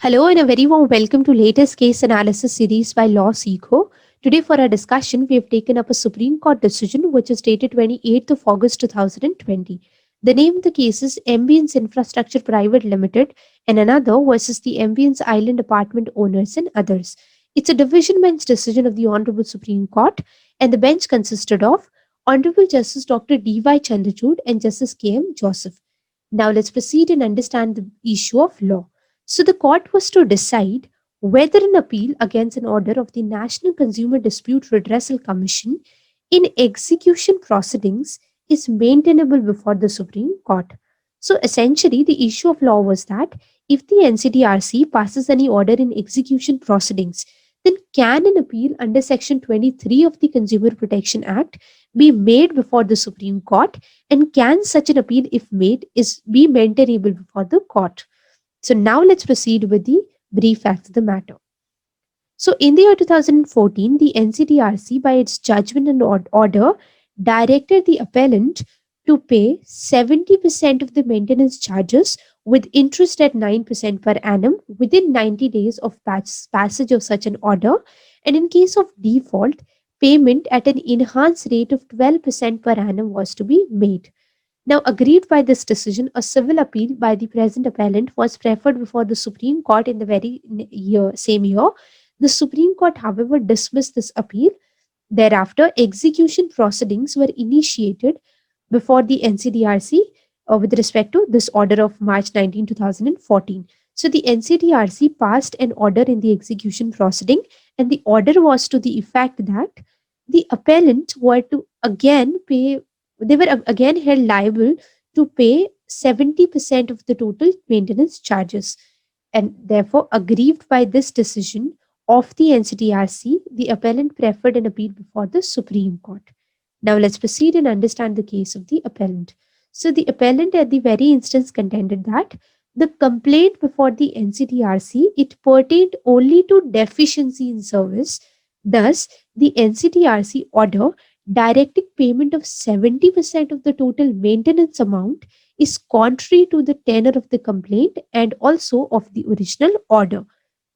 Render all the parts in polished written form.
Hello and a very warm welcome to latest case analysis series by Law Seco. Today for our discussion, we have taken up a Supreme Court decision which is dated 28th of August 2020. The name of the case is Ambience Infrastructure Private Limited and another versus the Ambience Island Apartment Owners and others. It's a division bench decision of the Honorable Supreme Court, and the bench consisted of Honorable Justice Dr. D.Y. Chandrachud and Justice K.M. Joseph. Now let's proceed and understand the issue of law. So the court was to decide whether an appeal against an order of the National Consumer Dispute Redressal Commission in execution proceedings is maintainable before the Supreme Court. So essentially, the issue of law was that if the NCDRC passes any order in execution proceedings, then can an appeal under Section 23 of the Consumer Protection Act be made before the Supreme Court, and can such an appeal, if made, is be maintainable before the court? So now let's proceed with the brief facts of the matter. So in the year 2014, the NCDRC, by its judgment and order, directed the appellant to pay 70% of the maintenance charges with interest at 9% per annum within 90 days of passage of such an order, and in case of default, payment at an enhanced rate of 12% per annum was to be made. Now, aggrieved by this decision, a civil appeal by the present appellant was preferred before the Supreme Court in the same year. The Supreme Court, however, dismissed this appeal. Thereafter, execution proceedings were initiated before the NCDRC with respect to this order of March 19, 2014. So, the NCDRC passed an order in the execution proceeding, and the order was to the effect that the appellant were to again pay they were again held liable to pay 70% of the total maintenance charges. And therefore, aggrieved by this decision of the NCDRC, the appellant preferred an appeal before the Supreme Court. Now, let's proceed and understand the case of the appellant. So, the appellant at the very instance contended that the complaint before the NCDRC, it pertained only to deficiency in service. Thus, the NCDRC order directing payment of 70% of the total maintenance amount is contrary to the tenor of the complaint and also of the original order.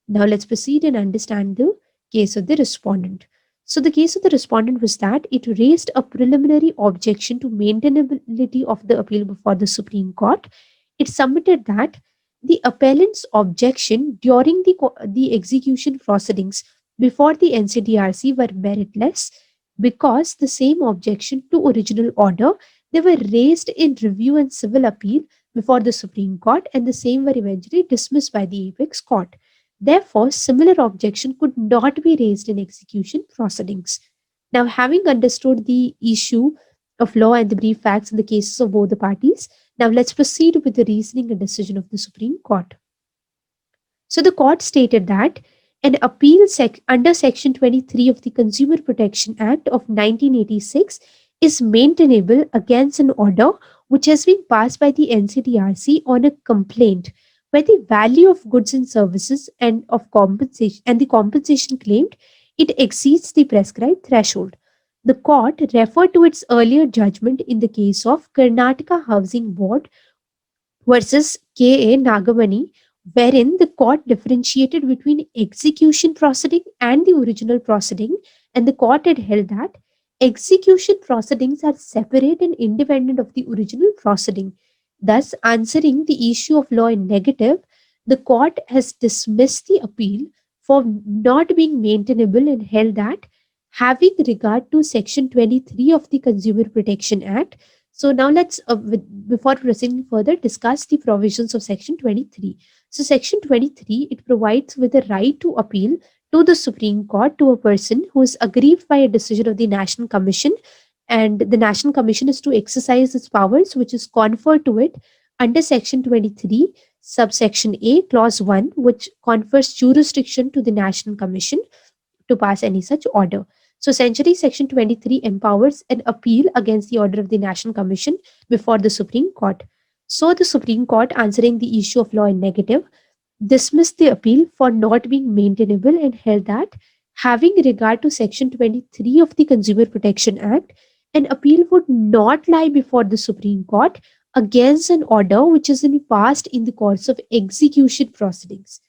Now let's proceed and understand the case of the respondent. So the case of the respondent was that it raised a preliminary objection to maintainability of the appeal before the Supreme Court. It submitted that the appellant's objection during the execution proceedings before the NCDRC were meritless because the same objection to original order, they were raised in review and civil appeal before the Supreme Court, and the same were eventually dismissed by the apex court. Therefore, similar objection could not be raised in execution proceedings. Now, having understood the issue of law and the brief facts in the cases of both the parties, now let's proceed with the reasoning and decision of the Supreme Court. So the court stated that an appeal under Section 23 of the Consumer Protection Act of 1986 is maintainable against an order which has been passed by the NCDRC on a complaint where the value of goods and services and of compensation and the compensation claimed, it exceeds the prescribed threshold. The court referred to its earlier judgment in the case of Karnataka Housing Board versus K.A. Nagamani, wherein the court differentiated between execution proceeding and the original proceeding, and the court had held that execution proceedings are separate and independent of the original proceeding. Thus, answering the issue of law in negative, the court has dismissed the appeal for not being maintainable and held that having regard to Section 23 of the Consumer Protection Act. So now let's, before proceeding further, discuss the provisions of Section 23. So Section 23, it provides with a right to appeal to the Supreme Court to a person who is aggrieved by a decision of the National Commission, and the National Commission is to exercise its powers which is conferred to it under Section 23, subsection A, clause 1, which confers jurisdiction to the National Commission to pass any such order. So essentially, Section 23 empowers an appeal against the order of the National Commission before the Supreme Court. So the Supreme Court, answering the issue of law in negative, dismissed the appeal for not being maintainable and held that, having regard to Section 23 of the Consumer Protection Act, an appeal would not lie before the Supreme Court against an order which is passed in the course of execution proceedings.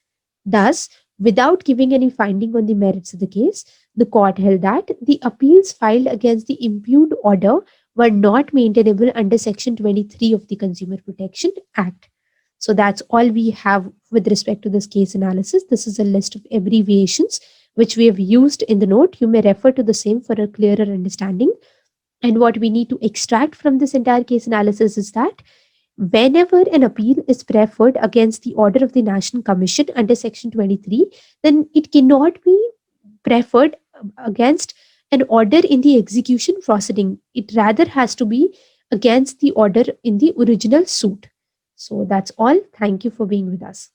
Thus, without giving any finding on the merits of the case, the court held that the appeals filed against the impugned order were not maintainable under Section 23 of the Consumer Protection Act. So that's all we have with respect to this case analysis. This is a list of abbreviations which we have used in the note. You may refer to the same for a clearer understanding. And what we need to extract from this entire case analysis is that whenever an appeal is preferred against the order of the National Commission under Section 23, then it cannot be preferred against an order in the execution proceeding. It rather has to be against the order in the original suit. So that's all. Thank you for being with us.